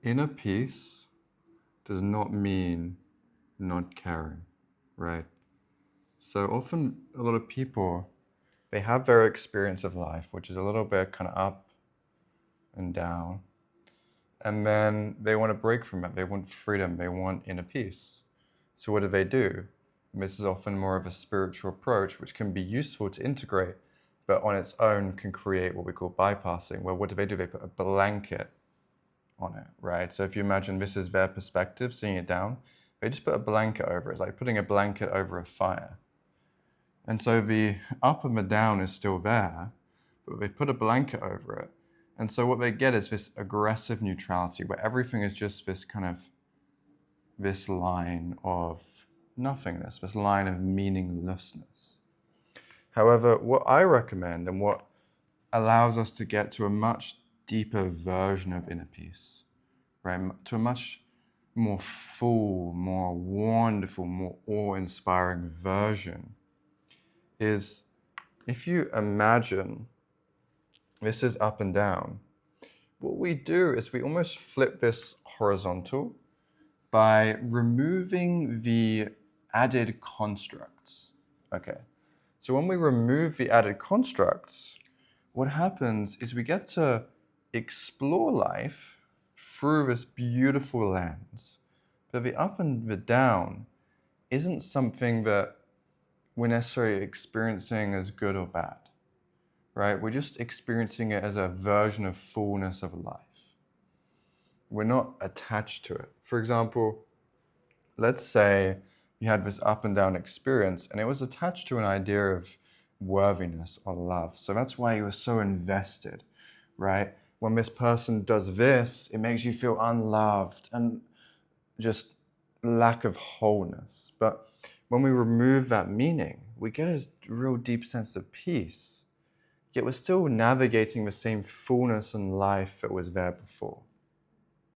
Inner peace does not mean not caring, right? So often a lot of people, they have their experience of life, which is a little bit kind of up and down. And then they want to break from it. They want freedom. They want inner peace. So what do? And this is often more of a spiritual approach, which can be useful to integrate, but on its own can create what we call bypassing, where what do? They put a blanket on it, right? So if you imagine this is their perspective, seeing it down, they just put a blanket over it. It's like putting a blanket over a fire. And so the up and the down is still there, but they put a blanket over it. And so what they get is this aggressive neutrality where everything is just this kind of, this line of nothingness, this line of meaninglessness. However, what I recommend and what allows us to get to a much deeper version of inner peace, right? To a much more full, more wonderful, more awe-inspiring version is if you imagine this is up and down, what we do is we almost flip this horizontal by removing the added constructs. Okay, so when we remove the added constructs, what happens is we get to explore life through this beautiful lens. But the up and the down isn't something that we're necessarily experiencing as good or bad, right? We're just experiencing it as a version of fullness of life. We're not attached to it. For example, let's say you had this up and down experience and it was attached to an idea of worthiness or love. So that's why you were so invested, right? When this person does this, it makes you feel unloved and just lack of wholeness. But when we remove that meaning, we get a real deep sense of peace, yet we're still navigating the same fullness and life that was there before.